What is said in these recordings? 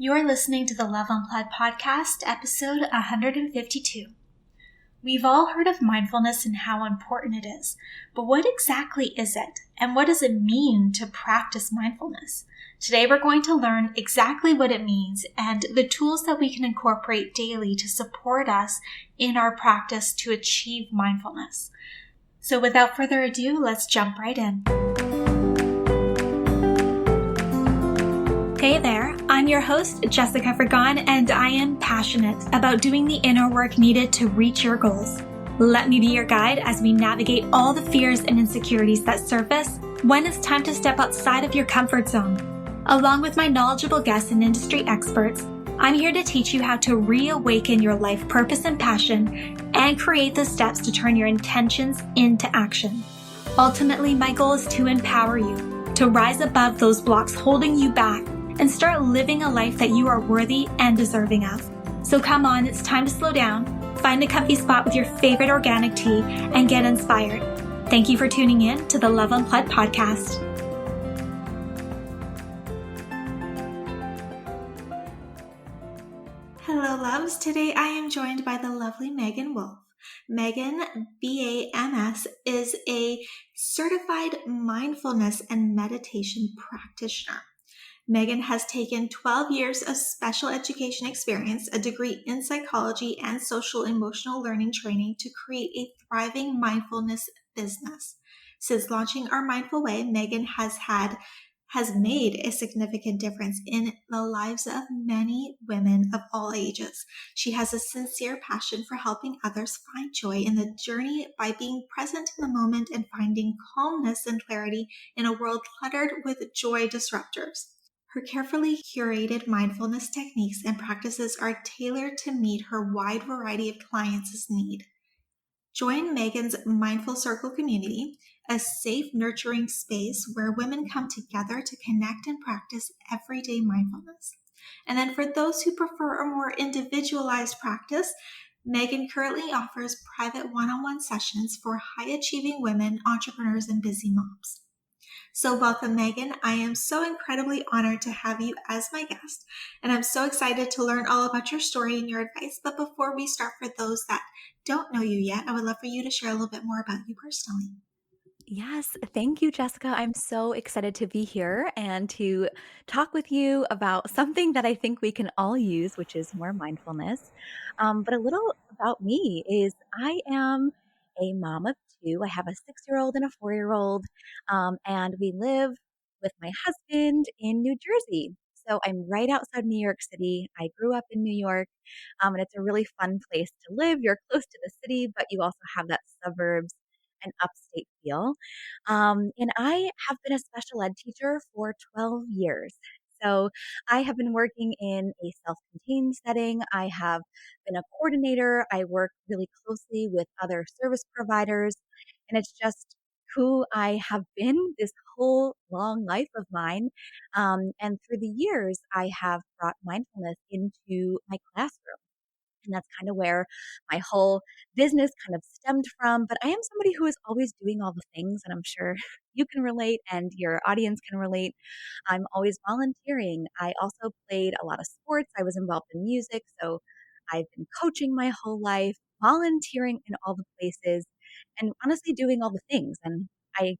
You're listening to the Love Unplugged podcast, episode 152. We've all heard of mindfulness and how important it is, but what exactly is it, and what does it mean to practice mindfulness? Today we're going to learn exactly what it means and the tools that we can incorporate daily to support us in our practice to achieve mindfulness. So without further ado, let's jump right in. Hey there, I'm your host, Jessica Fergon, and I am passionate about doing the inner work needed to reach your goals. Let me be your guide as we navigate all the fears and insecurities that surface when it's time to step outside of your comfort zone. Along with my knowledgeable guests and industry experts, I'm here to teach you how to reawaken your life purpose and passion and create the steps to turn your intentions into action. Ultimately, my goal is to empower you to rise above those blocks holding you back and start living a life that you are worthy and deserving of. So come on, it's time to slow down, find a comfy spot with your favorite organic tea, and get inspired. Thank you for tuning in to the Love Unplugged podcast. Hello, loves. Today I am joined by the lovely Megan Wolfe. Megan, BAMS, is a certified mindfulness and meditation practitioner. Megan has taken 12 years of special education experience, a degree in psychology and social emotional learning training to create a thriving mindfulness business. Since launching Our Mindful Way, Megan has made a significant difference in the lives of many women of all ages. She has a sincere passion for helping others find joy in the journey by being present in the moment and finding calmness and clarity in a world cluttered with joy disruptors. Her carefully curated mindfulness techniques and practices are tailored to meet her wide variety of clients' need. Join Megan's Mindful Circle community, a safe, nurturing space where women come together to connect and practice everyday mindfulness. And then for those who prefer a more individualized practice, Megan currently offers private one-on-one sessions for high-achieving women, entrepreneurs, and busy moms. So welcome, Megan. I am so incredibly honored to have you as my guest, and I'm so excited to learn all about your story and your advice. But before we start, for those that don't know you yet, I would love for you to share a little bit more about you personally. Yes, thank you, Jessica. I'm so excited to be here and to talk with you about something that I think we can all use, which is more mindfulness. But a little about me is I am a mom of two. I have a 6-year-old and a 4-year-old, and we live with my husband in New Jersey. So I'm right outside New York City. I grew up in New York, and it's a really fun place to live. You're close to the city, but you also have that suburbs and upstate feel. And I have been a special ed teacher for 12 years. So I have been working in a self-contained setting. I have been a coordinator. I work really closely with other service providers. And it's just who I have been this whole long life of mine. And through the years, I have brought mindfulness into my classroom. And that's kind of where my whole business kind of stemmed from. But I am somebody who is always doing all the things, and I'm sure you can relate and your audience can relate. I'm always volunteering. I also played a lot of sports. I was involved in music. So I've been coaching my whole life, volunteering in all the places, and honestly doing all the things. And I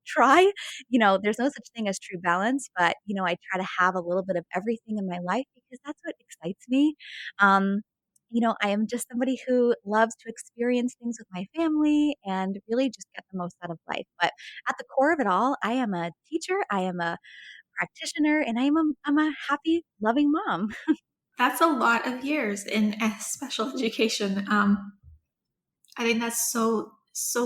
try, there's no such thing as true balance, but, I try to have a little bit of everything in my life because that's what excites me. Um, I am just somebody who loves to experience things with my family and really just get the most out of life. But at the core of it all, I am a teacher, I am a practitioner, and I'm a happy, loving mom. That's a lot of years in special education. I think that's so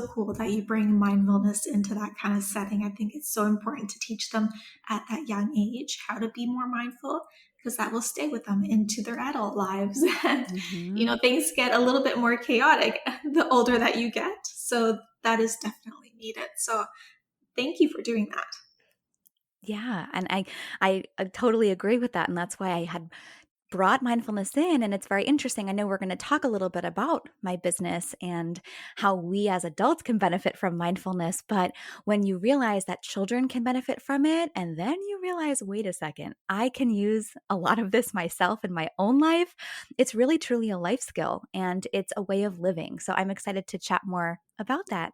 cool that you bring mindfulness into that kind of setting. I think it's so important to teach them at that young age how to be more mindful because that will stay with them into their adult lives. And, Mhm. things get a little bit more chaotic the older that you get. So that is definitely needed. So thank you for doing that. Yeah, and I totally agree with that, and that's why I had brought mindfulness in, and it's very interesting. I know we're going to talk a little bit about my business and how we as adults can benefit from mindfulness. But when you realize that children can benefit from it, and then you realize, wait a second, I can use a lot of this myself in my own life, it's really truly a life skill and it's a way of living. So I'm excited to chat more about that.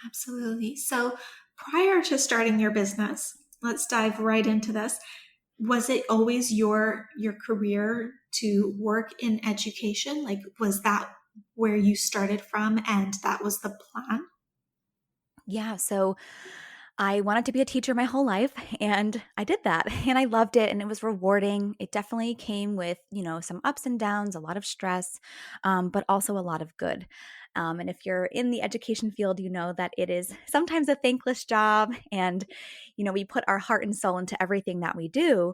Absolutely. So prior to starting your business, let's dive right into this. Was it always your career to work in education? Like, was that where you started from and that was the plan? Yeah. So I wanted to be a teacher my whole life, and I did that, and I loved it, and it was rewarding. It definitely came with, some ups and downs, a lot of stress, but also a lot of good. And if you're in the education field, you know that it is sometimes a thankless job, and we put our heart and soul into everything that we do.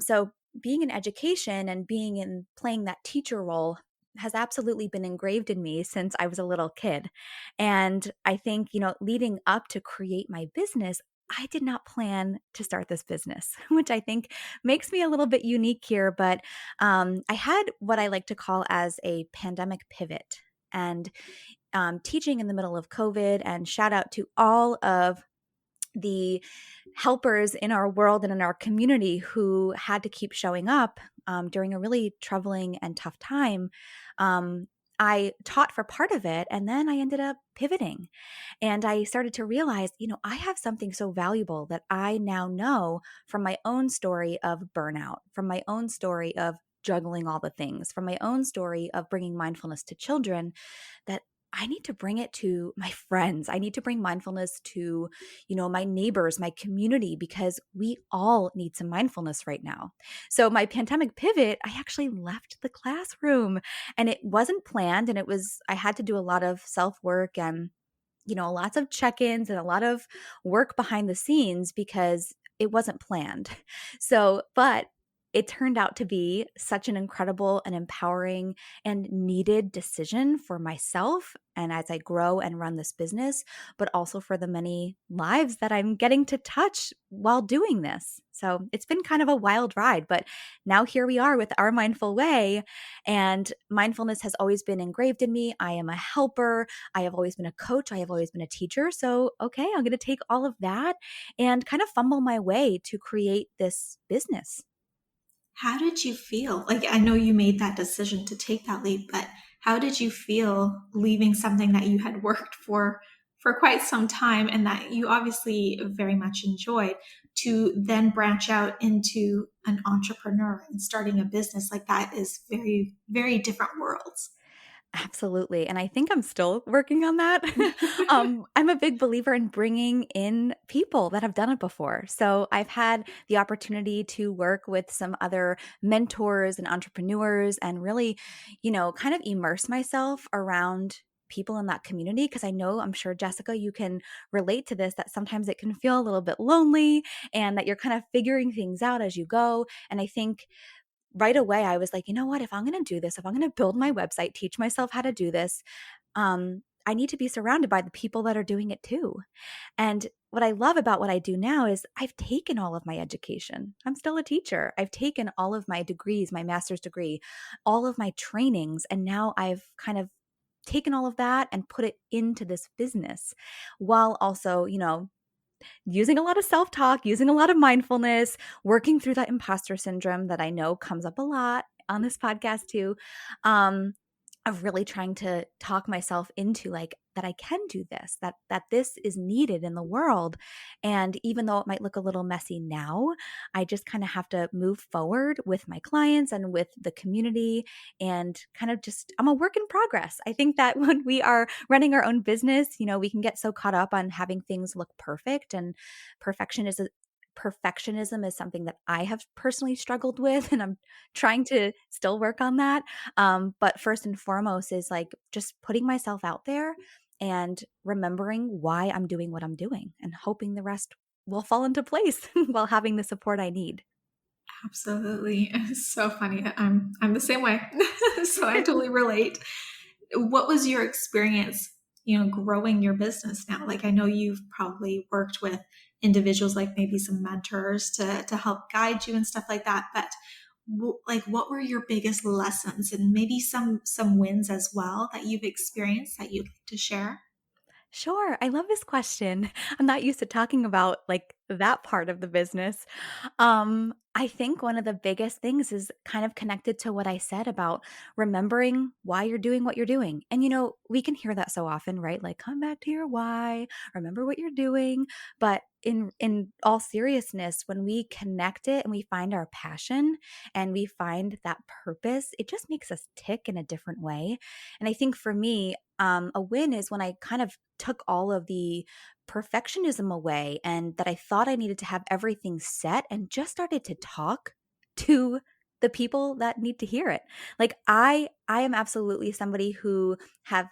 So being in education and being in playing that teacher role has absolutely been engraved in me since I was a little kid. And I think, leading up to create my business, I did not plan to start this business, which I think makes me a little bit unique here. But I had what I like to call as a pandemic pivot and teaching in the middle of COVID. And shout out to all of the helpers in our world and in our community who had to keep showing up during a really troubling and tough time. Um, I taught for part of it, and then I ended up pivoting. And I started to realize, I have something so valuable that I now know from my own story of burnout, from my own story of juggling all the things, from my own story of bringing mindfulness to children, that I need to bring it to my friends. I need to bring mindfulness to, my neighbors, my community, because we all need some mindfulness right now. So my pandemic pivot, I actually left the classroom, and it wasn't planned. And I had to do a lot of self work and lots of check ins and a lot of work behind the scenes because it wasn't planned. So, but it turned out to be such an incredible and empowering and needed decision for myself. And as I grow and run this business, but also for the many lives that I'm getting to touch while doing this. So it's been kind of a wild ride, but now here we are with our mindful way. And mindfulness has always been engraved in me. I am a helper. I have always been a coach. I have always been a teacher. So, okay, I'm going to take all of that and kind of fumble my way to create this business. How did you feel? Like, I know you made that decision to take that leap, but how did you feel leaving something that you had worked for quite some time and that you obviously very much enjoyed to then branch out into an entrepreneur and starting a business? Like, that is very, very different worlds. Absolutely. And I think I'm still working on that. I'm a big believer in bringing in people that have done it before. So I've had the opportunity to work with some other mentors and entrepreneurs and really, kind of immerse myself around people in that community because I'm sure, Jessica, you can relate to this, that sometimes it can feel a little bit lonely and that you're kind of figuring things out as you go. And I think right away I was like, you know what, if I'm going to do this, if I'm going to build my website, teach myself how to do this, I need to be surrounded by the people that are doing it too. And what I love about what I do now is I've taken all of my education. I'm still a teacher. I've taken all of my degrees, my master's degree, all of my trainings, and now I've kind of taken all of that and put it into this business while also, using a lot of self talk, using a lot of mindfulness, working through that imposter syndrome that I know comes up a lot on this podcast too. Um, of really trying to talk myself into like that I can do this, that this is needed in the world. And even though it might look a little messy now, I just kind of have to move forward with my clients and with the community and kind of just I'm a work in progress. I think that when we are running our own business, we can get so caught up on having things look perfect, and perfectionism is something that I have personally struggled with, and I'm trying to still work on that. But first and foremost is like just putting myself out there and remembering why I'm doing what I'm doing and hoping the rest will fall into place while having the support I need. Absolutely. It's so funny. I'm the same way. So I totally relate. What was your experience, growing your business now? Like, I know you've probably worked with individuals, like maybe some mentors to help guide you and stuff like that. But like what were your biggest lessons and maybe some wins as well that you've experienced that you'd like to share? Sure. I love this question. I'm not used to talking about like that part of the business. I think one of the biggest things is kind of connected to what I said about remembering why you're doing what you're doing. And we can hear that so often, right? Like come back to your why, remember what you're doing. But in all seriousness, when we connect it and we find our passion and we find that purpose, it just makes us tick in a different way. And I think for me, a win is when I kind of took all of the perfectionism away and that I thought I needed to have everything set and just started to talk to the people that need to hear it. Like I am absolutely somebody who has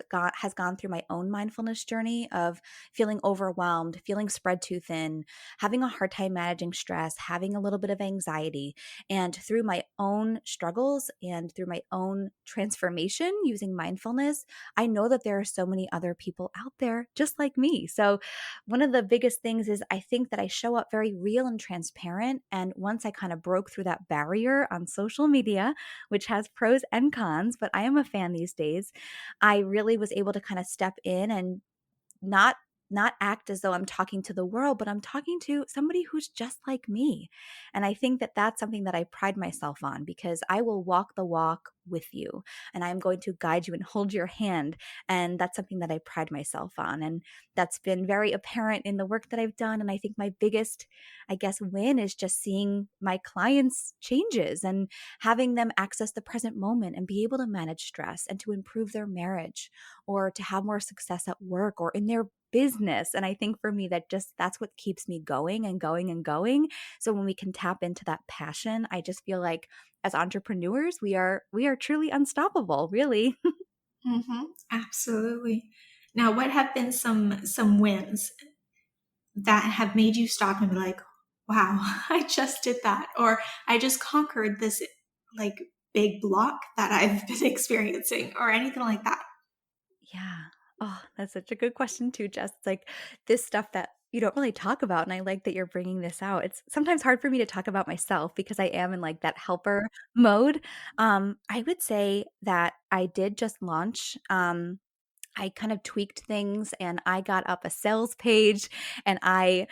gone through my own mindfulness journey of feeling overwhelmed, feeling spread too thin, having a hard time managing stress, having a little bit of anxiety. And through my own struggles and through my own transformation using mindfulness, I know that there are so many other people out there just like me. So, one of the biggest things is I think that I show up very real and transparent. And once I kind of broke through that barrier on social media, which has pros and cons, but I am a fan these days, I really was able to kind of step in and not act as though I'm talking to the world, but I'm talking to somebody who's just like me. And I think that that's something that I pride myself on because I will walk the walk with you and I'm going to guide you and hold your hand. And that's something that I pride myself on. And that's been very apparent in the work that I've done. And I think my biggest, I guess, win is just seeing my clients' changes and having them access the present moment and be able to manage stress and to improve their marriage or to have more success at work or in their business. And I think for me that's what keeps me going and going and going. So when we can tap into that passion, I just feel like as entrepreneurs, we are truly unstoppable, really. Mm-hmm. Absolutely. Now, what have been some wins that have made you stop and be like, "Wow, I just did that," or "I just conquered this like big block that I've been experiencing," or anything like that? Yeah. Oh, that's such a good question too, Jess. It's like this stuff that you don't really talk about. And I like that you're bringing this out. It's sometimes hard for me to talk about myself because I am in like that helper mode. I would say that I did just launch. I kind of tweaked things and I got up a sales page and I,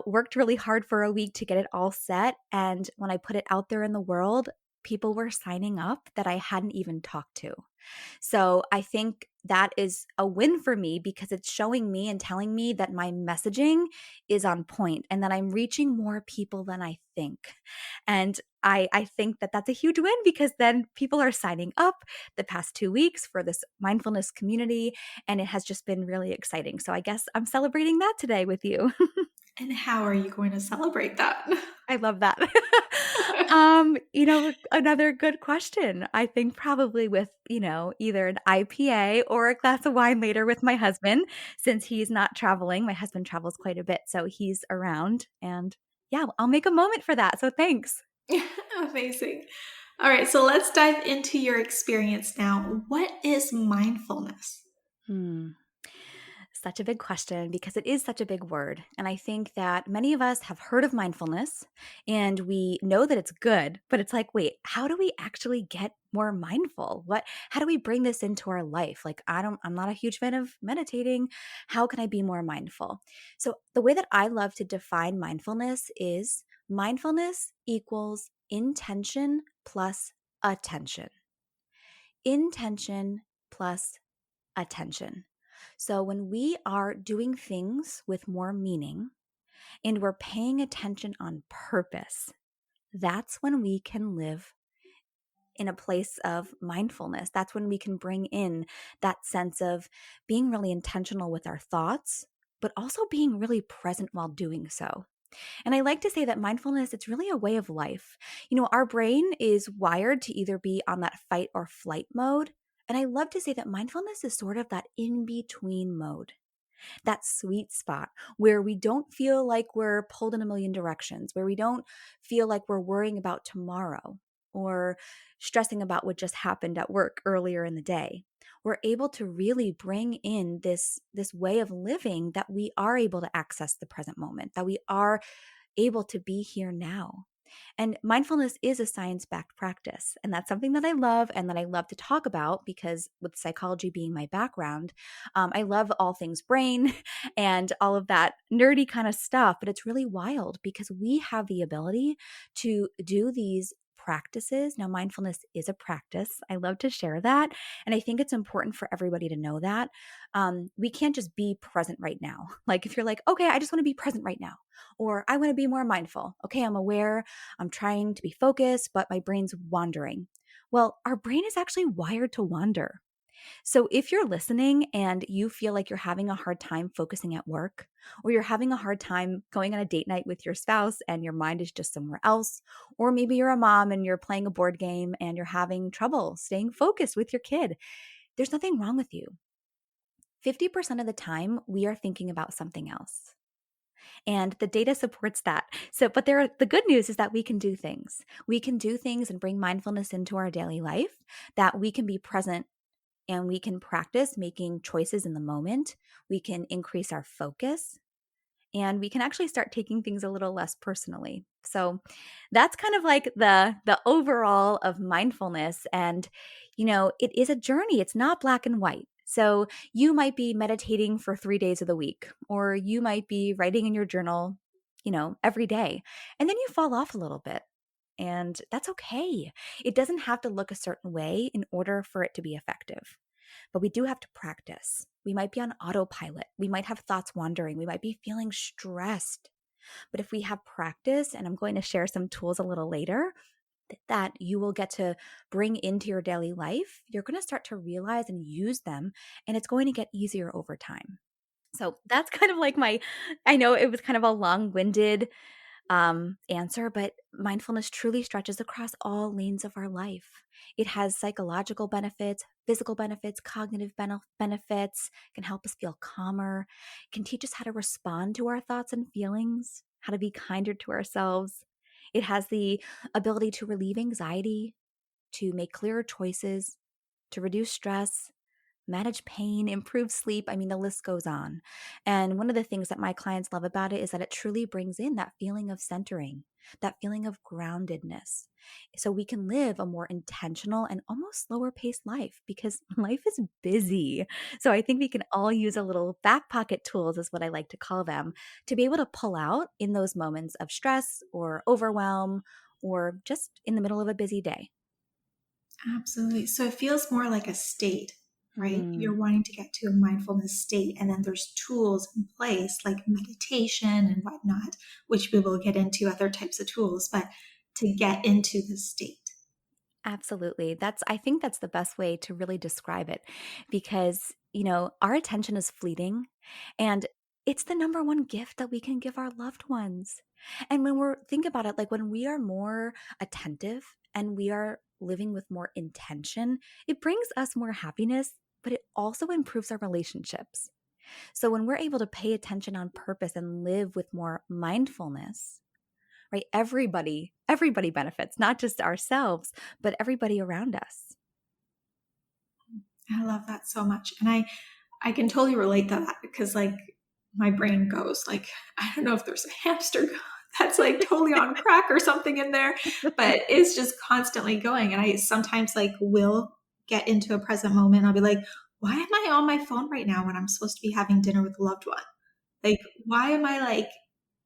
worked really hard for a week to get it all set. And when I put it out there in the world, people were signing up that I hadn't even talked to. So I think that is a win for me because it's showing me and telling me that my messaging is on point and that I'm reaching more people than I think. And I think that that's a huge win because then people are signing up the past 2 weeks for this mindfulness community. And it has just been really exciting. So I guess I'm celebrating that today with you. And how are you going to celebrate that? I love that. Another good question. I think probably with, either an IPA or a glass of wine later with my husband, since he's not traveling. My husband travels quite a bit, so he's around. And yeah, I'll make a moment for that. So thanks. Amazing. All right, so let's dive into your experience now. What is mindfulness? Hmm. Such a big question because it is such a big word. And I think that many of us have heard of mindfulness and we know that it's good, but it's like, wait, how do we actually get more mindful? How do we bring this into our life? Like, I'm not a huge fan of meditating. How can I be more mindful? So, the way that I love to define mindfulness is mindfulness equals intention plus attention. Intention plus attention. So when we are doing things with more meaning and we're paying attention on purpose, that's when we can live in a place of mindfulness. That's when we can bring in that sense of being really intentional with our thoughts, but also being really present while doing so. And I like to say that mindfulness, it's really a way of life. Our brain is wired to either be on that fight or flight mode. And I love to say that mindfulness is sort of that in between mode, that sweet spot where we don't feel like we're pulled in a million directions, where we don't feel like we're worrying about tomorrow or stressing about what just happened at work earlier in the day. We're able to really bring in this way of living that we are able to access the present moment, that we are able to be here now. And mindfulness is a science backed practice. And that's something that I love and that I love to talk about because, with psychology being my background, I love all things brain and all of that nerdy kind of stuff. But it's really wild because we have the ability to do these practices. Now, mindfulness is a practice. I love to share that. And I think it's important for everybody to know that. We can't just be present right now. Like, if you're like, okay, I just want to be present right now, or I want to be more mindful. Okay, I'm aware, I'm trying to be focused, but my brain's wandering. Well, our brain is actually wired to wander. So if you're listening and you feel like you're having a hard time focusing at work, or you're having a hard time going on a date night with your spouse and your mind is just somewhere else, or maybe you're a mom and you're playing a board game and you're having trouble staying focused with your kid, there's nothing wrong with you. 50% of the time, we are thinking about something else. And the data supports that. So, but the good news is that we can do things. We can do things and bring mindfulness into our daily life, that we can be present and we can practice making choices in the moment. We can increase our focus and we can actually start taking things a little less personally. So that's kind of like the overall of mindfulness. And it is a journey. It's not black and white. So you might be meditating for 3 days of the week, or you might be writing in your journal, every day. And then you fall off a little bit. And that's okay. It doesn't have to look a certain way in order for it to be effective, but we do have to practice. We might be on autopilot. We might have thoughts wandering. We might be feeling stressed. But if we have practice, and I'm going to share some tools a little later that you will get to bring into your daily life, you're going to start to realize and use them, and it's going to get easier over time. So that's kind of like I know it was kind of a long winded answer, but mindfulness truly stretches across all lanes of our life. It has psychological benefits, physical benefits, cognitive benefits, can help us feel calmer, can teach us how to respond to our thoughts and feelings, how to be kinder to ourselves. It has the ability to relieve anxiety, to make clearer choices, to reduce stress, manage pain, improve sleep. I mean, the list goes on. And one of the things that my clients love about it is that it truly brings in that feeling of centering, that feeling of groundedness. So we can live a more intentional and almost slower paced life because life is busy. So I think we can all use a little back pocket tools, is what I like to call them, to be able to pull out in those moments of stress or overwhelm or just in the middle of a busy day. Absolutely. So it feels more like a state, right? Hmm. You're wanting to get to a mindfulness state, and then there's tools in place like meditation and whatnot, which we will get into other types of tools, but to get into the state. Absolutely. I think that's the best way to really describe it because, our attention is fleeting and it's the number one gift that we can give our loved ones. And think about it, like when we are more attentive and we are living with more intention, it brings us more happiness, but it also improves our relationships. So when we're able to pay attention on purpose and live with more mindfulness, right? Everybody benefits, not just ourselves, but everybody around us. I love that so much. And I can totally relate to that because like my brain goes like, I don't know if there's a hamster that's like totally on crack or something in there, but it's just constantly going. And I sometimes like will get into a present moment. I'll be like, why am I on my phone right now when I'm supposed to be having dinner with a loved one? Like, why am I like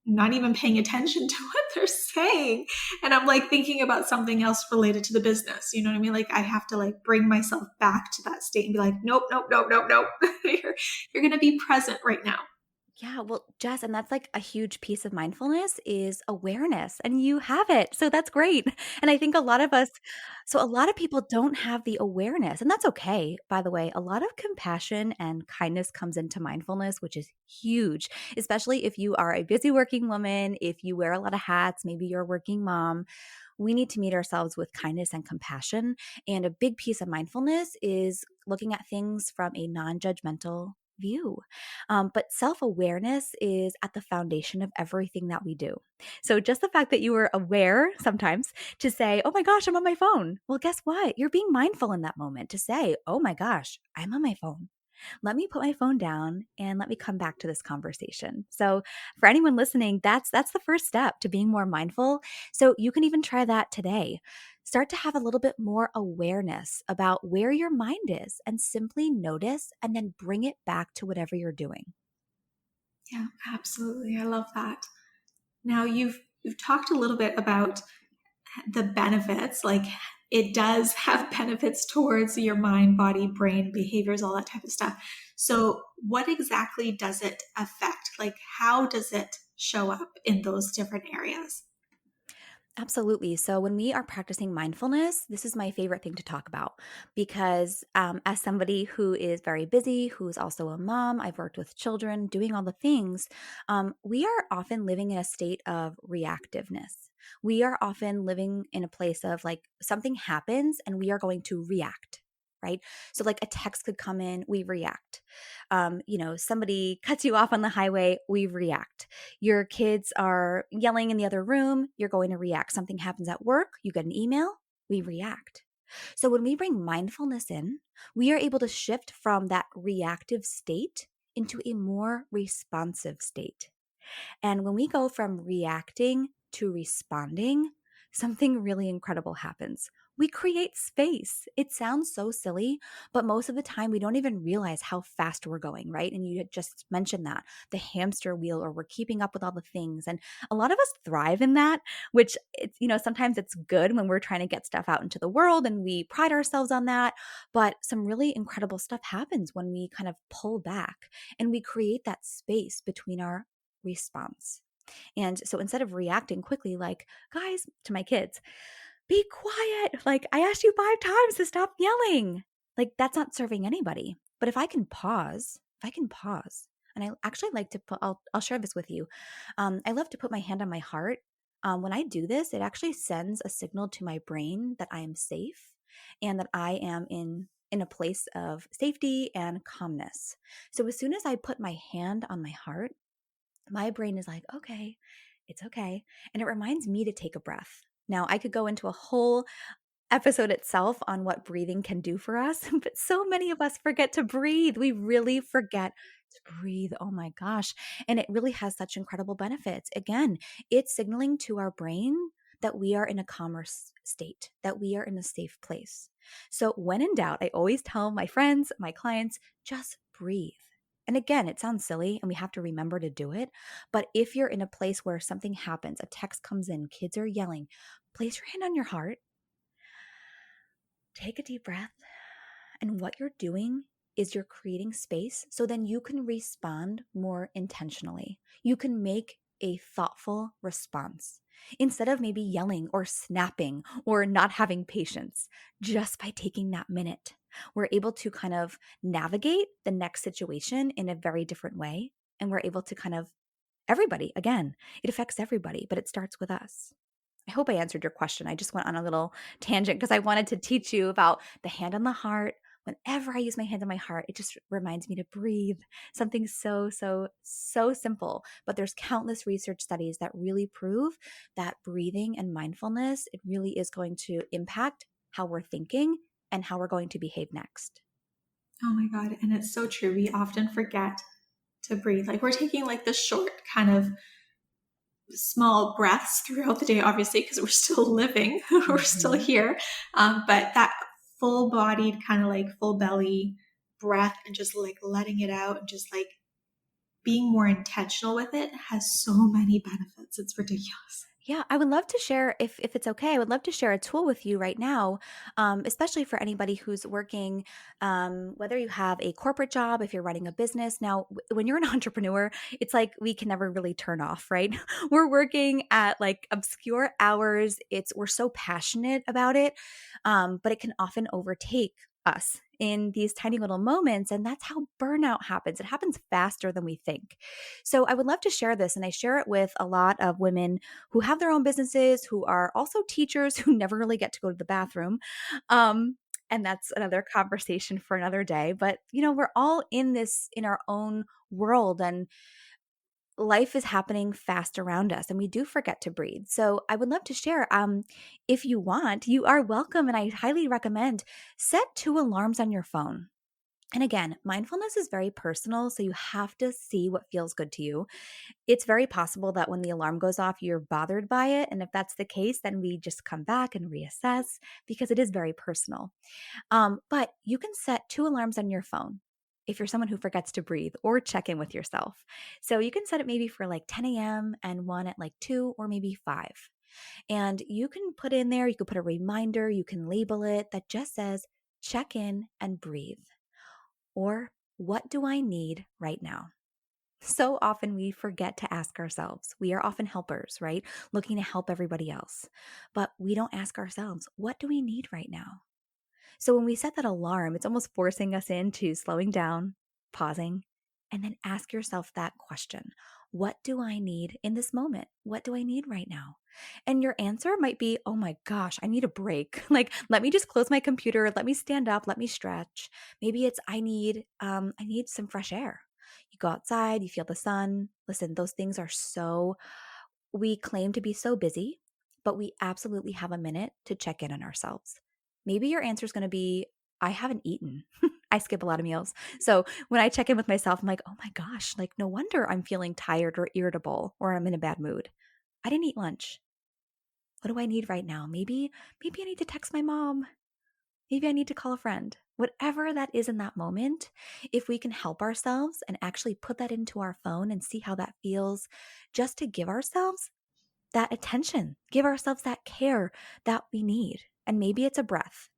not even paying attention to what they're saying? And I'm like thinking about something else related to the business. You know what I mean? Like, I have to like bring myself back to that state and be like, nope, nope, nope, nope, nope. You're going to be present right now. Yeah, well, Jess, and that's like a huge piece of mindfulness is awareness, and you have it. So that's great. And I think a lot of people don't have the awareness, and that's okay. By the way, a lot of compassion and kindness comes into mindfulness, which is huge, especially if you are a busy working woman, if you wear a lot of hats, maybe you're a working mom. We need to meet ourselves with kindness and compassion. And a big piece of mindfulness is looking at things from a non judgmental view. But self awareness is at the foundation of everything that we do. So just the fact that you were aware sometimes to say, oh my gosh, I'm on my phone. Well, guess what? You're being mindful in that moment to say, oh my gosh, I'm on my phone. Let me put my phone down and let me come back to this conversation. So, for anyone listening, that's the first step to being more mindful. So, you can even try that today. Start to have a little bit more awareness about where your mind is and simply notice and then bring it back to whatever you're doing. Yeah, absolutely. I love that. Now you've talked a little bit about the benefits, like it does have benefits towards your mind, body, brain, behaviors, all that type of stuff. So what exactly does it affect? Like how does it show up in those different areas? Absolutely. So, when we are practicing mindfulness, this is my favorite thing to talk about because, as somebody who is very busy, who's also a mom, I've worked with children, doing all the things, we are often living in a state of reactiveness. We are often living in a place of like something happens and we are going to react. Right. So, like a text could come in, we react. Somebody cuts you off on the highway, we react. Your kids are yelling in the other room, you're going to react. Something happens at work, you get an email, we react. So when we bring mindfulness in, we are able to shift from that reactive state into a more responsive state. And when we go from reacting to responding, something really incredible happens. We create space. It sounds so silly, but most of the time we don't even realize how fast we're going, right? And you had just mentioned that the hamster wheel, or we're keeping up with all the things. And a lot of us thrive in that, which it's, sometimes it's good when we're trying to get stuff out into the world and we pride ourselves on that. But some really incredible stuff happens when we kind of pull back and we create that space between our response. And so instead of reacting quickly, like, guys, to my kids, be quiet. Like, I asked you 5 times to stop yelling. Like, that's not serving anybody. But if I can pause, and I actually like to put, I'll share this with you. I love to put my hand on my heart. When I do this, it actually sends a signal to my brain that I am safe and that I am in a place of safety and calmness. So as soon as I put my hand on my heart, my brain is like, okay, it's okay. And it reminds me to take a breath. Now, I could go into a whole episode itself on what breathing can do for us, but so many of us forget to breathe. We really forget to breathe. Oh my gosh. And it really has such incredible benefits. Again, it's signaling to our brain that we are in a calmer state, that we are in a safe place. So when in doubt, I always tell my friends, my clients, just breathe. And again, it sounds silly and we have to remember to do it. But if you're in a place where something happens, a text comes in, kids are yelling, place your hand on your heart. Take a deep breath. And what you're doing is you're creating space so then you can respond more intentionally. You can make a thoughtful response instead of maybe yelling or snapping or not having patience. Just by taking that minute, we're able to kind of navigate the next situation in a very different way. And we're able to kind of, everybody, again, it affects everybody, but it starts with us. I hope I answered your question. I just went on a little tangent because I wanted to teach you about the hand on the heart. Whenever I use my hand on my heart, it just reminds me to breathe. Something so, so, so simple. But there's countless research studies that really prove that breathing and mindfulness, it really is going to impact how we're thinking and how we're going to behave next. Oh my God. And it's so true. We often forget to breathe. Like we're taking like the short kind of small breaths throughout the day, obviously, because we're still living, we're still Mhm. here. But that full bodied, kind of like full belly breath and just like letting it out and just like being more intentional with it has so many benefits. It's ridiculous. Yeah, I would love to share, if it's okay, I would love to share a tool with you right now, especially for anybody who's working, whether you have a corporate job, if you're running a business. Now, when you're an entrepreneur, it's like we can never really turn off, right? We're working at like obscure hours. We're so passionate about it, but it can often overtake us in these tiny little moments. And that's how burnout happens. It happens faster than we think. So I would love to share this. And I share it with a lot of women who have their own businesses, who are also teachers who never really get to go to the bathroom. Um, and that's another conversation for another day. But, we're all in this in our own world, and life is happening fast around us, and we do forget to breathe. So I would love to share. If you want, you are welcome. And I highly recommend set 2 alarms on your phone. And again, mindfulness is very personal, so you have to see what feels good to you. It's very possible that when the alarm goes off, you're bothered by it. And if that's the case, then we just come back and reassess because it is very personal. But you can set 2 alarms on your phone if you're someone who forgets to breathe or check in with yourself. So you can set it maybe for like 10 a.m. and one at like 2 or maybe 5. And you can put in there, you could put a reminder, you can label it that just says, check in and breathe. Or what do I need right now? So often we forget to ask ourselves. We are often helpers, right? Looking to help everybody else. But we don't ask ourselves, what do we need right now? So when we set that alarm, it's almost forcing us into slowing down, pausing, and then ask yourself that question. What do I need in this moment? What do I need right now? And your answer might be, oh my gosh, I need a break. Like, let me just close my computer. Let me stand up. Let me stretch. Maybe it's I need some fresh air. You go outside, you feel the sun. Listen, those things are so we claim to be so busy, but we absolutely have a minute to check in on ourselves. Maybe your answer is going to be, I haven't eaten. I skip a lot of meals. So when I check in with myself, I'm like, oh my gosh, like no wonder I'm feeling tired or irritable or I'm in a bad mood. I didn't eat lunch. What do I need right now? Maybe I need to text my mom. Maybe I need to call a friend. Whatever that is in that moment, if we can help ourselves and actually put that into our phone and see how that feels, just to give ourselves that attention, give ourselves that care that we need. And maybe it's a breath,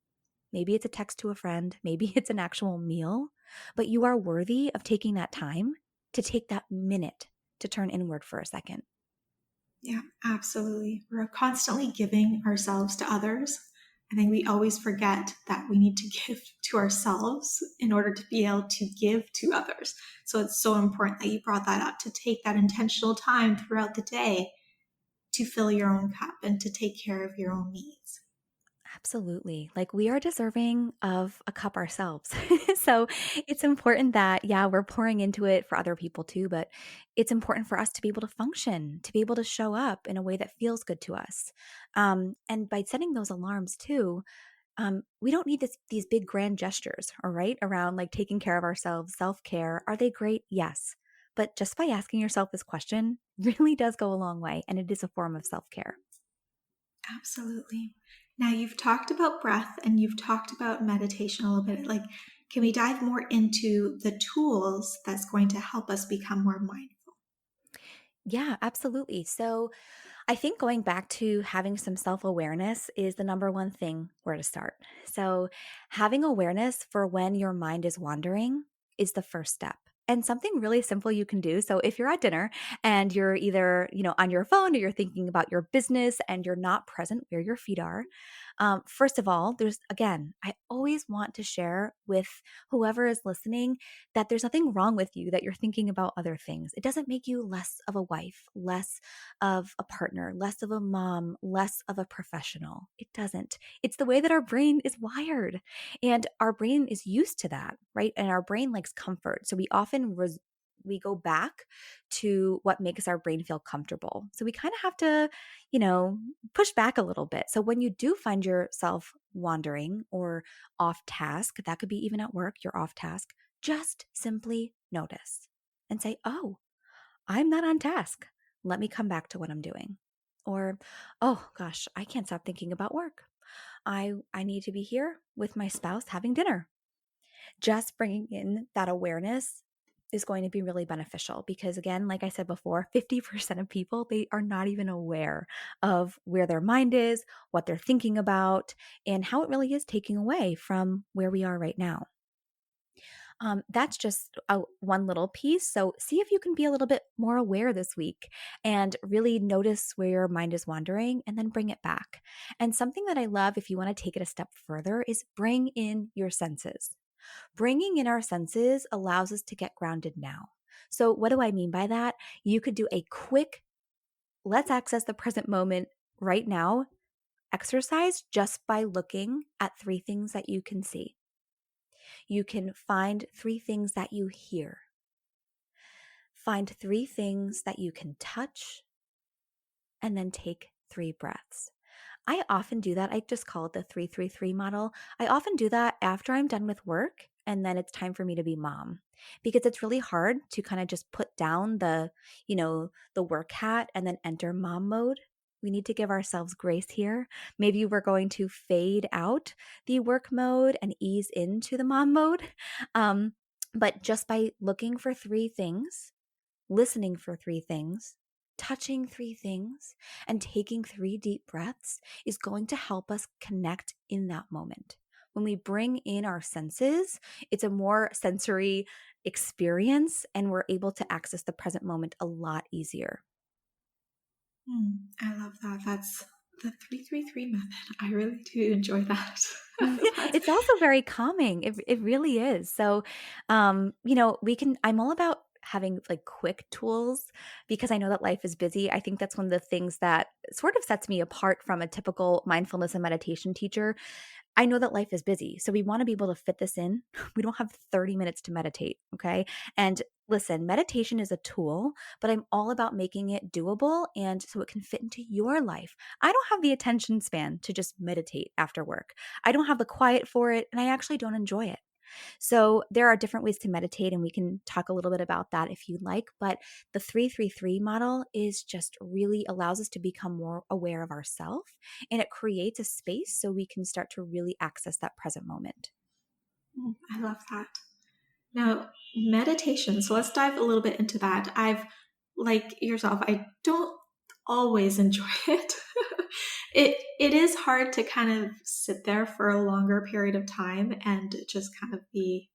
maybe it's a text to a friend, maybe it's an actual meal, but you are worthy of taking that time to take that minute to turn inward for a second. Yeah, absolutely. We're constantly giving ourselves to others. I think we always forget that we need to give to ourselves in order to be able to give to others. So it's so important that you brought that up to take that intentional time throughout the day to fill your own cup and to take care of your own needs. Absolutely. Like we are deserving of a cup ourselves. So it's important that, yeah, we're pouring into it for other people too, but it's important for us to be able to function, to be able to show up in a way that feels good to us. And by setting those alarms too, we don't need these big grand gestures, all right, around like taking care of ourselves, self care. Are they great? Yes. But just by asking yourself this question really does go a long way. And it is a form of self care. Absolutely. Now you've talked about breath and you've talked about meditation a little bit. Like, can we dive more into the tools that's going to help us become more mindful? Yeah, absolutely. So I think going back to having some self awareness is the number one thing where to start. So, having awareness for when your mind is wandering is the first step. And something really simple you can do. So, if you're at dinner and you're either, on your phone or you're thinking about your business and you're not present where your feet are, first of all, I always want to share with whoever is listening that there's nothing wrong with you that you're thinking about other things. It doesn't make you less of a wife, less of a partner, less of a mom, less of a professional. It doesn't. It's the way that our brain is wired. And our brain is used to that, right? And our brain likes comfort. So we often we go back to what makes our brain feel comfortable. So we kind of have to, you know, push back a little bit. So when you do find yourself wandering or off task, that could be even at work, you're off task, just simply notice and say, "Oh, I'm not on task. Let me come back to what I'm doing." Or, "Oh gosh, I can't stop thinking about work. I need to be here with my spouse having dinner." Just bringing in that awareness is going to be really beneficial because again, like I said before, 50% of people, they are not even aware of where their mind is, what they're thinking about, and how it really is taking away from where we are right now. That's just one little piece. So see if you can be a little bit more aware this week and really notice where your mind is wandering and then bring it back. And something that I love, if you want to take it a step further, is bring in your senses. Bringing in our senses allows us to get grounded now. So, what do I mean by that? You could do a quick, let's access the present moment right now exercise just by looking at 3 things that you can see. You can find 3 things that you hear. Find 3 things that you can touch and then take 3 breaths. I often do that. I just call it the 333 model. I often do that after I'm done with work and then it's time for me to be mom. Because it's really hard to kind of just put down the work hat and then enter mom mode. We need to give ourselves grace here. Maybe we're going to fade out the work mode and ease into the mom mode. Um, but just by looking for three things, listening for three things, touching three things, and taking three deep breaths is going to help us connect in that moment. When we bring in our senses, it's a more sensory experience and we're able to access the present moment a lot easier. I love that. That's the 333 method. I really do enjoy that. That's, It's also very calming. It really is. So, I'm all about having like quick tools because I know that life is busy. I think that's one of the things that sort of sets me apart from a typical mindfulness and meditation teacher. I know that life is busy. So we want to be able to fit this in. We don't have 30 minutes to meditate. Okay. And listen, meditation is a tool, but I'm all about making it doable and so it can fit into your life. I don't have the attention span to just meditate after work. I don't have the quiet for it, and I actually don't enjoy it. So there are different ways to meditate, and we can talk a little bit about that if you'd like. But the 333 model is just really allows us to become more aware of ourselves, and it creates a space so we can start to really access that present moment. I love that. Now, meditation. So let's dive a little bit into that. Like yourself, I don't always enjoy it. It is hard to kind of sit there for a longer period of time and just kind of be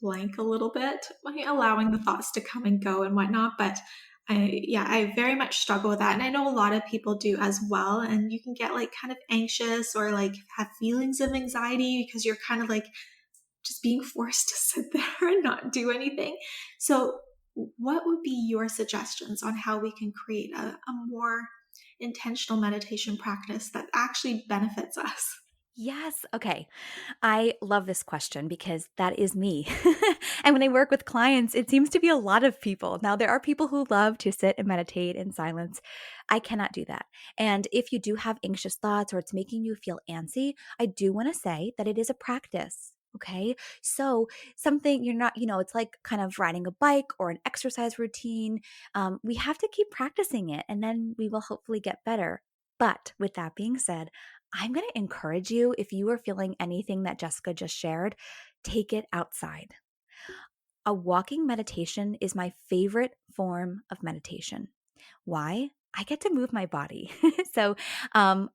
blank a little bit, like allowing the thoughts to come and go and whatnot. But I very much struggle with that. And I know a lot of people do as well. And you can get like kind of anxious or like have feelings of anxiety because you're kind of like just being forced to sit there and not do anything. So, what would be your suggestions on how we can create a more intentional meditation practice that actually benefits us? Yes. Okay. I love this question because that is me. And when I work with clients, it seems to be a lot of people. Now, there are people who love to sit and meditate in silence. I cannot do that. And if you do have anxious thoughts or it's making you feel antsy, I do want to say that it is a practice. Okay. So, something you're not, it's like kind of riding a bike or an exercise routine. We have to keep practicing it and then we will hopefully get better. But with that being said, I'm going to encourage you if you are feeling anything that Jessica just shared, take it outside. A walking meditation is my favorite form of meditation. Why? I get to move my body.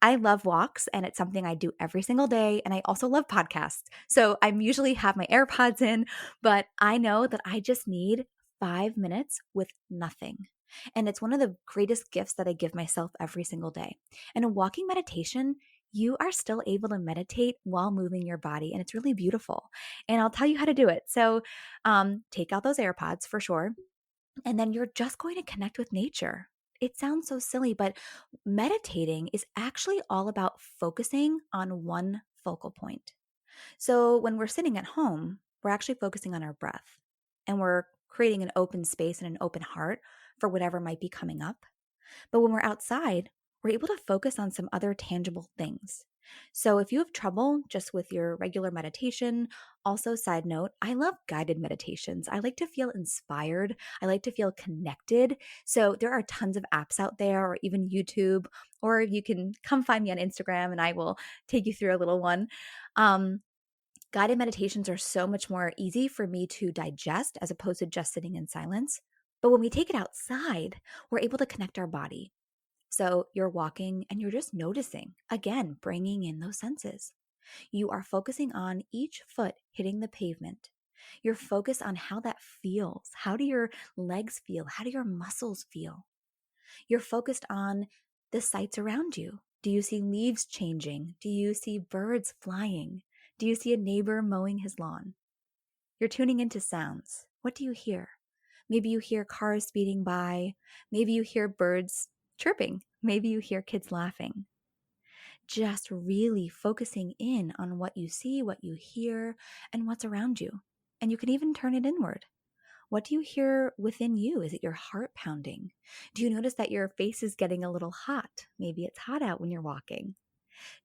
I love walks and it's something I do every single day. And I also love podcasts. So I'm usually have my AirPods in, but I know that I just need 5 minutes with nothing. And it's one of the greatest gifts that I give myself every single day. And a walking meditation, you are still able to meditate while moving your body. And it's really beautiful. And I'll tell you how to do it. Take out those AirPods for sure. And then you're just going to connect with nature. It sounds so silly, but meditating is actually all about focusing on one focal point. So when we're sitting at home, we're actually focusing on our breath and we're creating an open space and an open heart for whatever might be coming up. But when we're outside, we're able to focus on some other tangible things. So if you have trouble just with your regular meditation, also side note, I love guided meditations. I like to feel inspired. I like to feel connected. So there are tons of apps out there or even YouTube, or you can come find me on Instagram and I will take you through a little one. Um, Guided meditations are so much more easy for me to digest as opposed to just sitting in silence. But when we take it outside, we're able to connect our body. So you're walking and you're just noticing, again, bringing in those senses. You are focusing on each foot hitting the pavement. You're focused on how that feels. How do your legs feel? How do your muscles feel? You're focused on the sights around you. Do you see leaves changing? Do you see birds flying? Do you see a neighbor mowing his lawn? You're tuning into sounds. What do you hear? Maybe you hear cars speeding by. Maybe you hear birds chirping. Maybe you hear kids laughing. Just really focusing in on what you see, what you hear, and what's around you. And you can even turn it inward. What do you hear within you? Is it your heart pounding? Do you notice that your face is getting a little hot? Maybe it's hot out when you're walking.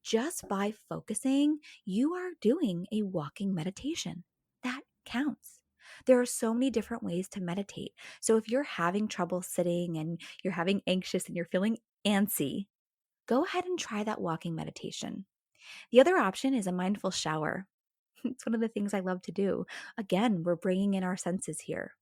Just by focusing, you are doing a walking meditation. That counts. There are so many different ways to meditate. So if you're having trouble sitting and you're having anxious and you're feeling antsy, go ahead and try that walking meditation. The other option is a mindful shower. It's one of the things I love to do. Again, we're bringing in our senses here.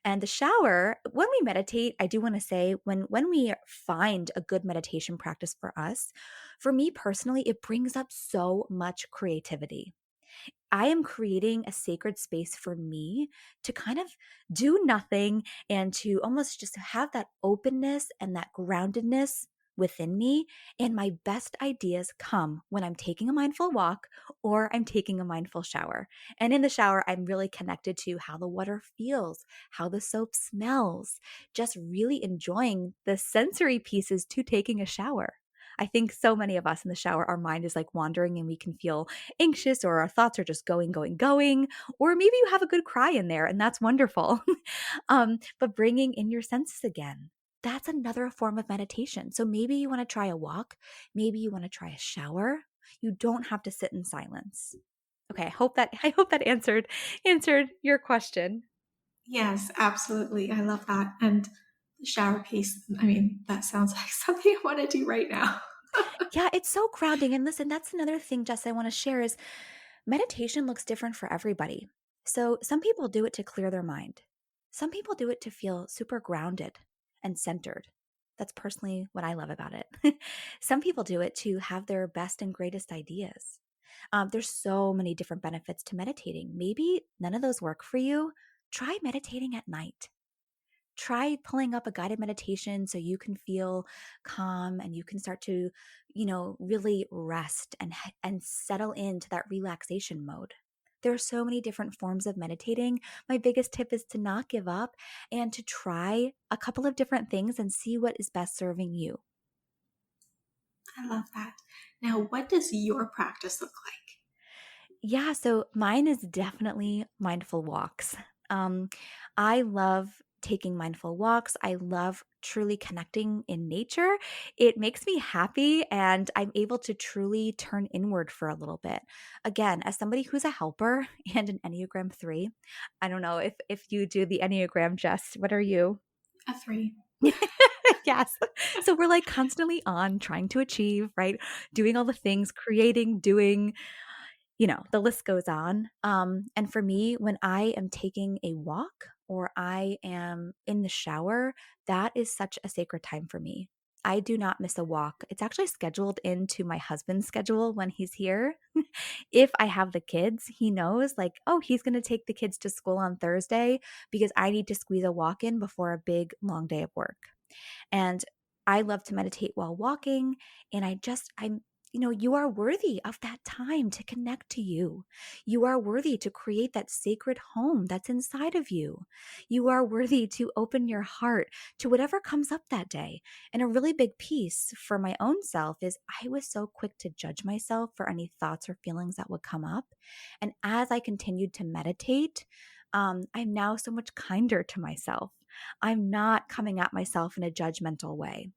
And the shower, when we meditate, I do want to say when we find a good meditation practice for us, for me personally, it brings up so much creativity. I am creating a sacred space for me to kind of do nothing and to almost just have that openness and that groundedness within me. And my best ideas come when I'm taking a mindful walk or I'm taking a mindful shower. And in the shower, I'm really connected to how the water feels, how the soap smells, just really enjoying the sensory pieces to taking a shower. I think so many of us in the shower, our mind is like wandering and we can feel anxious or our thoughts are just going, going, going. Or maybe you have a good cry in there and that's wonderful. But bringing in your senses again, that's another form of meditation. So maybe you want to try a walk. Maybe you want to try a shower. You don't have to sit in silence. Okay, I hope that answered your question. Yes, absolutely. I love that. And the shower piece, I mean, that sounds like something I want to do right now. Yeah, it's so grounding. And listen, that's another thing, Jess, I want to share is meditation looks different for everybody. So some people do it to clear their mind. Some people do it to feel super grounded and centered. That's personally what I love about it. Some people do it to have their best and greatest ideas. There's so many different benefits to meditating. Maybe none of those work for you. Try meditating at night. Try pulling up a guided meditation so you can feel calm and you can start to, really rest and settle into that relaxation mode. There are so many different forms of meditating. My biggest tip is to not give up and to try a couple of different things and see what is best serving you. I love that. Now, what does your practice look like? Yeah, so mine is definitely mindful walks. Um, I love taking mindful walks. I love truly connecting in nature. It makes me happy and I'm able to truly turn inward for a little bit. Again, as somebody who's a helper and an Enneagram 3, I don't know if you do the Enneagram, Jess. What are you? A three. Yes. So we're like constantly on trying to achieve, right? Doing all the things, creating, doing, the list goes on. And for me, when I am taking a walk or I am in the shower, that is such a sacred time for me. I do not miss a walk. It's actually scheduled into my husband's schedule when he's here. If I have the kids, he knows like, oh, he's going to take the kids to school on Thursday because I need to squeeze a walk in before a big long day of work. And I love to meditate while walking. And you are worthy of that time to connect to you. You are worthy to create that sacred home that's inside of you. You are worthy to open your heart to whatever comes up that day. And a really big piece for my own self is I was so quick to judge myself for any thoughts or feelings that would come up. And as I continued to meditate, I'm now so much kinder to myself. I'm not coming at myself in a judgmental way.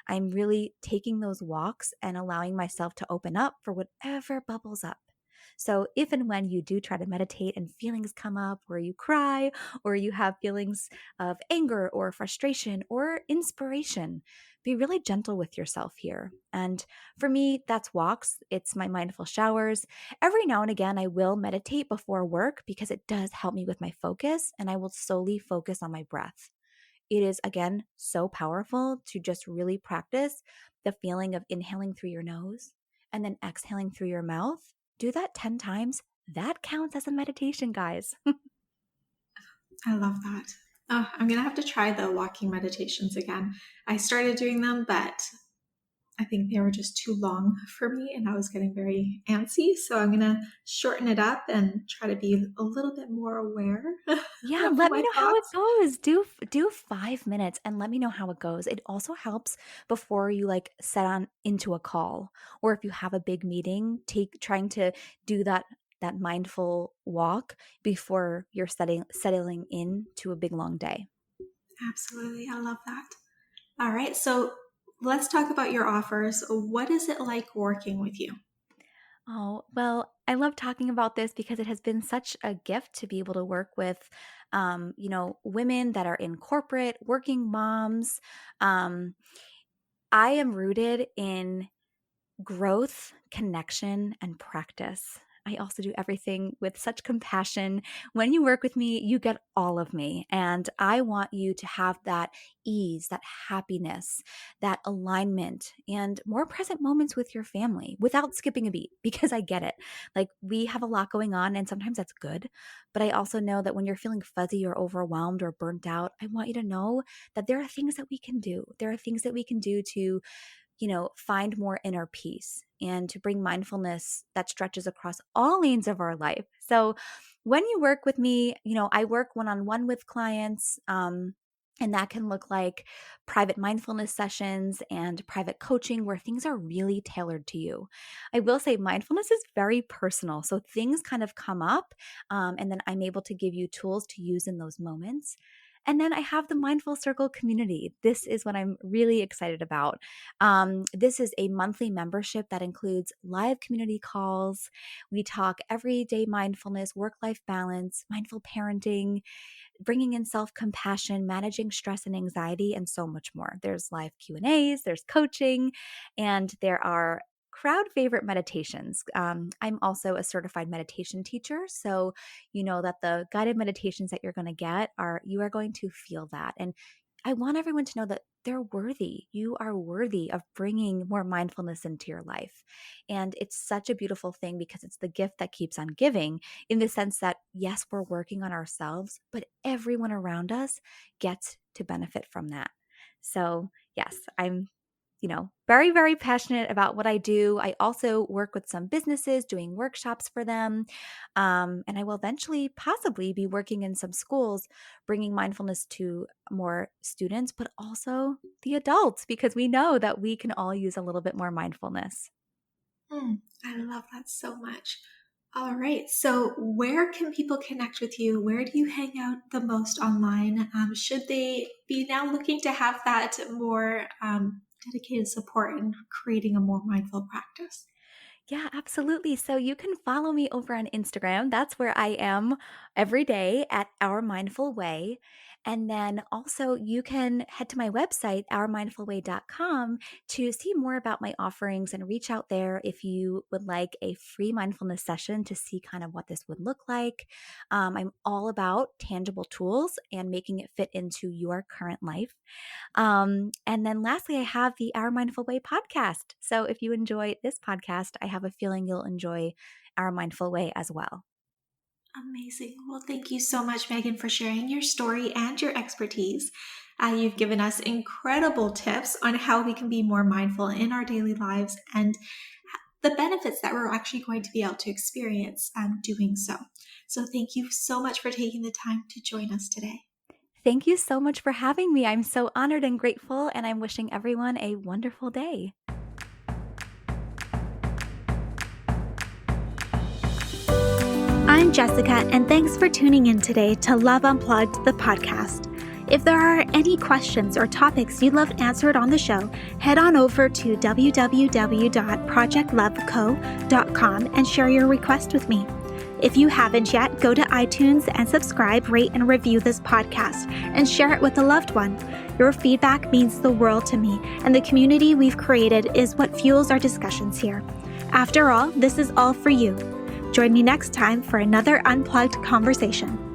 I'm really taking those walks and allowing myself to open up for whatever bubbles up. So, if and when you do try to meditate and feelings come up where you cry or you have feelings of anger or frustration or inspiration, be really gentle with yourself here. And for me, that's walks, it's my mindful showers. Every now and again, I will meditate before work because it does help me with my focus and I will solely focus on my breath. It is, again, so powerful to just really practice the feeling of inhaling through your nose and then exhaling through your mouth. Do that 10 times. That counts as a meditation, guys. I love that. Oh, I'm going to have to try the walking meditations again. I started doing them, but I think they were just too long for me and I was getting very antsy. So I'm going to shorten it up and try to be a little bit more aware Yeah, of let me my know how it thoughts. goes. Do 5 minutes and let me know how it goes. It also helps before you like set on into a call or if you have a big meeting, take trying to do that mindful walk before you're settling in to a big long day. Absolutely. I love that. All right. So let's talk about your offers. What is it like working with you? Oh, well, I love talking about this because it has been such a gift to be able to work with, women that are in corporate, working moms. Um, I am rooted in growth, connection, and practice. I also do everything with such compassion. When you work with me, you get all of me. And I want you to have that ease, that happiness, that alignment, and more present moments with your family without skipping a beat, because I get it. Like, we have a lot going on, and sometimes that's good. But I also know that when you're feeling fuzzy or overwhelmed or burnt out, I want you to know that there are things that we can do. There are things that we can do to find more inner peace and to bring mindfulness that stretches across all lanes of our life. So when you work with me, I work one on one with clients. And that can look like private mindfulness sessions and private coaching where things are really tailored to you. I will say mindfulness is very personal. So things kind of come up, and then I'm able to give you tools to use in those moments. And then I have the Mindful Circle community. This is what I'm really excited about. This is a monthly membership that includes live community calls. We talk everyday mindfulness, work life balance, mindful parenting, bringing in self-compassion, managing stress and anxiety, and so much more. There's live Q&As, there's coaching, and there are crowd favorite meditations. I'm also a certified meditation teacher, so you know that the guided meditations that you're going to get you are going to feel that. And I want everyone to know that they're worthy. You are worthy of bringing more mindfulness into your life. And it's such a beautiful thing because it's the gift that keeps on giving, in the sense that, yes, we're working on ourselves, but everyone around us gets to benefit from that. So, yes, I'm very, very passionate about what I do. I also work with some businesses doing workshops for them. And I will eventually possibly be working in some schools, bringing mindfulness to more students, but also the adults, because we know that we can all use a little bit more mindfulness. I love that so much. All right. So, where can people connect with you? Where do you hang out the most online? Should they be now looking to have that more dedicated support in creating a more mindful practice? Yeah, absolutely. So you can follow me over on Instagram. That's where I am every day at Our Mindful Way. And then also you can head to my website, ourmindfulway.com, to see more about my offerings and reach out there if you would like a free mindfulness session to see kind of what this would look like. I'm all about tangible tools and making it fit into your current life. And then lastly, I have the Our Mindful Way podcast. So if you enjoy this podcast, I have a feeling you'll enjoy Our Mindful Way as well. Amazing. Well, thank you so much, Megan, for sharing your story and your expertise. You've given us incredible tips on how we can be more mindful in our daily lives and the benefits that we're actually going to be able to experience doing so. So, thank you so much for taking the time to join us today. Thank you so much for having me. I'm so honored and grateful, and I'm wishing everyone a wonderful day. I'm Jessica, and thanks for tuning in today to Love Unplugged, the podcast. If there are any questions or topics you'd love answered on the show, head on over to www.projectloveco.com and share your request with me. If you haven't yet, go to iTunes and subscribe, rate, and review this podcast and share it with a loved one. Your feedback means the world to me, and the community we've created is what fuels our discussions here. After all, this is all for you. Join me next time for another unplugged conversation.